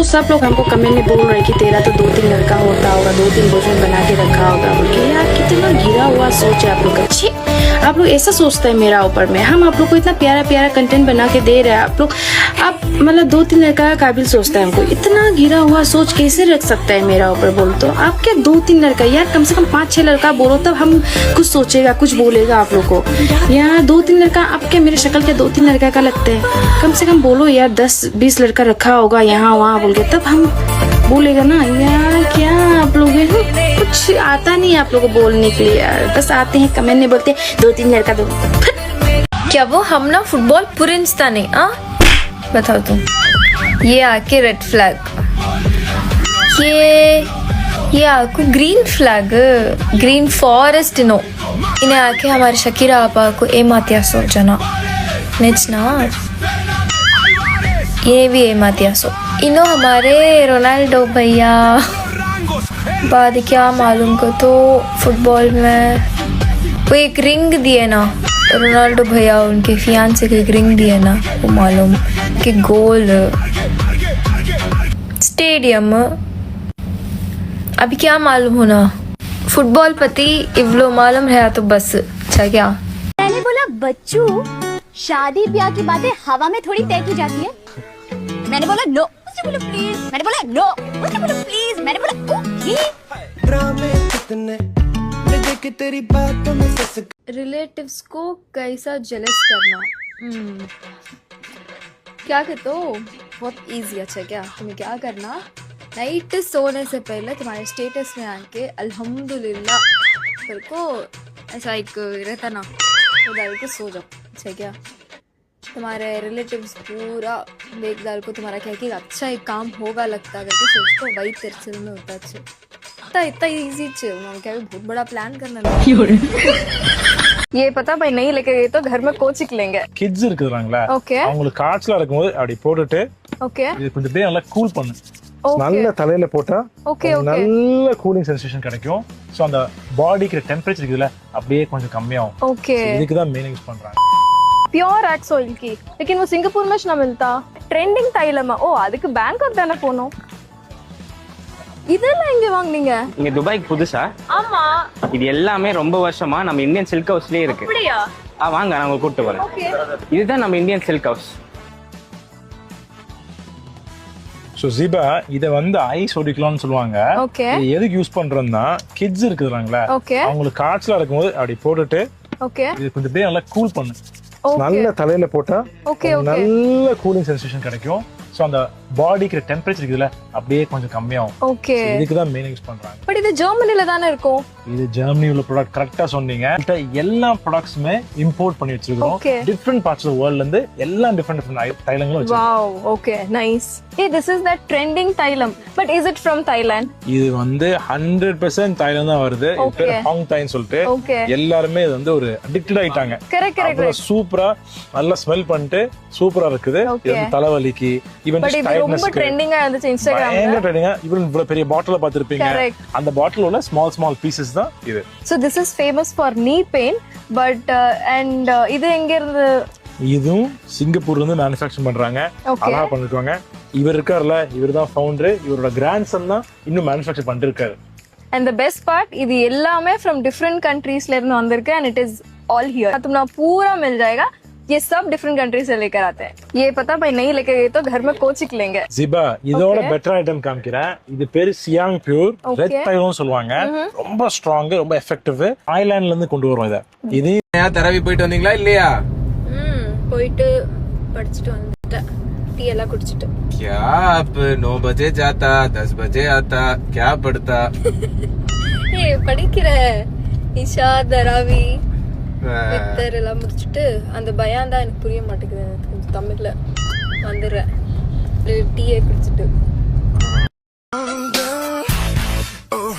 सब लोग हमको कमेंट में बोल रहे कि तेरा तो 2-3 लड़का होता होगा, 2-3 बॉयफ्रेंड बना के रखा होगा बोल के। यार कितना गिरा हुआ सोच है आप लोग। अच्छी आप लोग ऐसा सोचते हैं मेरा ऊपर में। हम आप लोग को इतना प्यारा प्यारा कंटेंट बना के दे रहे हैं, आप लोग आप मतलब 2-3 लड़का का काबिल सोचता है हमको। इतना गिरा हुआ सोच कैसे रख सकता है मेरा ऊपर बोल। तो आप क्या 2-3 लड़का, यार कम से कम 5-6 लड़का बोलो तब हम कुछ सोचेगा, कुछ बोलेगा आप लोग को। यार 2-3 लड़का आपके मेरे शक्ल के 2-3 लड़का का लगते हैं, कम से कम बोलो यार 10-20 लड़का रखा होगा यहाँ वहाँ बोल के, तब हम बोलेगा ना। यार क्या आप लोग कुछ आता नहीं आप लोग को बोलने के लिए यार, बस आते हैं कमेंट में बोलते हैं 2-3 लड़का दो। क्या वो हम ना फुटबॉल पुरिंस्ता नहीं बताओ तुम। ये आके रेड फ्लैग, ये आको ग्रीन फ्लैग, ग्रीन फॉरेस्ट नो इन्हें आके हमारे शकीरा आपा को ఏమాత్యా सोचना नेचना ये भी ఏమాత్యా सो इनो हमारे रोनाल्डो भैया बाद क्या मालूम को तो फुटबॉल में वो एक रिंग दिए ना रोनाल्डो भैया, उनके फियांसे को एक रिंग दिए ना, वो मालूम कि गोल स्टेडियम अभी क्या मालूम होना फुटबॉल पति इवलो मालूम है तो बस। अच्छा क्या मैंने बोला बच्चू शादी ब्याह की बातें हवा में थोड़ी तय की जाती है। मैंने बोला नो, उसने बोला प्लीज, मैंने बोला नो, उसने बोला प्लीज, मैंने बोला ओके। रिलेटिव्स को कैसा जेलस करना क्या कहते हो, बहुत इजी। अच्छा क्या तुम्हें क्या करना, नाइट सोने से पहले तुम्हारे स्टेटस में आके अल्हम्दुलिल्लाह फिर को ऐसा एक रहता ना वो डाल के सो जाओ। अच्छा क्या तुम्हारे रिलेटिव्स पूरा देख डाल को तुम्हारा क्या कि अच्छा एक काम होगा लगता करके सोचते वही तेरे में होता। अच्छा इतना ईजी क्या बहुत बड़ा प्लान करना ये पता भाई नहीं लेके ये तो घर में கோச்சிக் लेंगे கிட்ஸ் இருக்குறாங்களா ஓகே அவங்களுக்கு காய்ச்சலா இருக்கும்போது அப்படி போட்டுட்டு ஓகே இது கொஞ்சம் டே நல்லா கூல் பண்ணு நல்ல தலையில போட்டா ஓகே நல்ல கூலிங் சென்சேஷன் கிடைக்கும் சோ அந்த பாடிக்கு டெம்பரேச்சர் இருக்குல அப்படியே கொஞ்சம் கம்மியாகும் ओके இதுக்கு தான் மெயின் யூஸ் பண்றாங்க प्योर एक्स ऑयल की लेकिन वो सिंगापुर में ना मिलता ट्रेंडिंग தைலமா ஓ அதுக்கு பேங்காக் தான போணும் இதெல்லாம் எங்க வாங்குனீங்க இங்க துபாய்க்கு புதுசா ஆமா இது எல்லாமே ரொம்ப வருஷமா நம்ம இந்தியன் சில்க் ஹவுஸ்லயே இருக்கு அப்படியா வாங்க நான் உங்களுக்கு கூட்டி வரேன் ஓகே இதுதான் நம்ம இந்தியன் சில்க் ஹவுஸ் சோ ஜிபா இத வந்து ஐஸ் ஒடிக்கலாம்னு சொல்லுவாங்க ஓகே இது எதுக்கு யூஸ் பண்றோம்னா கிட்ஸ் இருக்குறாங்களா ஓகே அவங்களுக்கு காய்ச்சலா இருக்கும்போது அப்படி போட்டுட்டு ஓகே இது கொஞ்சம் டே நல்லா கூல் பண்ணு நல்ல தலையில போட்டா ஓகே நல்ல கூலிங் சென்சேஷன் கிடைக்கும் சோ அந்த பாடிக்கு டெம்பரேச்சர் இருக்குல அப்படியே கொஞ்சம் கம்மியாகும் ஓகே இதுக்கு தான் மெயின் யூஸ் பண்றாங்க பட் இது ஜெர்மனில தான இருக்கும் இது ஜெர்மனி உள்ள ப்ராடக்ட் கரெக்ட்டா சொன்னீங்க எல்லா ப்ராடக்ட்ஸ்மே இம்போர்ட் பண்ணி வச்சிருக்கோம் டிஃபரண்ட் பார்ட்ஸ் ஆஃப் வேர்ல்ட்ல இருந்து எல்லா டிஃபரண்ட் தைலங்களும் வச்சிருக்கோம் wow okay nice ah this is the trending தைலம் but is it from Thailand இது வந்து 100% தாய்லாந்து தான் வருது இது பேர் ஹாங் தாய்னு சொல்லிட்டு எல்லாரும் இது வந்து ஒரு அடிக்டட் ஆயிட்டாங்க கரெக்ட் சூப்பரா நல்லா ஸ்மெல் பண்ணிட்டு சூப்பரா இருக்குது இது வந்து தலைவலிக்கு ஈவன் ரொம்ப ட்ரெண்டிங்கா இருந்துச்சு இன்ஸ்டாகிராம்ல பயங்கர ட்ரெண்டிங்கா ஈவன் இவ்வளவு பெரிய பாட்டில பாத்திருப்பீங்க அந்த பாட்டில் உள்ள ஸ்மால் பீசஸ் தான் இது so this is famous for knee pain but and இது எங்க இருந்து இதுவும் சிங்கப்பூர்ல இருந்து மேனுஃபேக்சர் பண்றாங்க அழகா பண்ணிருக்காங்க இவர் இருக்கார்ல இவர் தான் ஃபவுண்டர் இவரோட கிராண்ட்சன் தான் இன்னும் மேனுஃபேக்சர் பண்ணிட்டு இருக்காரு and the best part இது எல்லாமே from different countries ல இருந்து வந்திருக்கு and it is all here तुम ना पूरा मिल जाएगा ये सब डिफरेंट कंट्रीज से लेकर आते हैं ये पता भाई नहीं लेके ये तो घर में கோச்சிக் लेंगे ஜிபா இதோட பெட்டர் ஐட்டம் காமிக்கிறேன் இது பேரு சியாங் பியூர் ரெட் தைலம் சொல்லுவாங்க ரொம்ப ஸ்ட்ராங் ரொம்ப எஃபெக்டிவ் தாய்லாந்துல இருந்து கொண்டு வரோம் இத இது தரவி போயிட்டு வந்தீங்களா இல்லையா போயிட்டு படிச்சிட்டு வந்துட்டேன் டீ எல்லாம் குடிச்சிட்டு क्या आप 9 बजे जाता 10 बजे आता क्या पढ़ता ஏ படிக்கிற இஷா தராவி வித்தர் எல்லாம் முடிச்சுட்டு அந்த பயம் தான் எனக்கு புரிய மாட்டேங்குது கொஞ்சம் தமிழ்ல வந்துடுறேன் டீயே குடிச்சிட்டு Oh,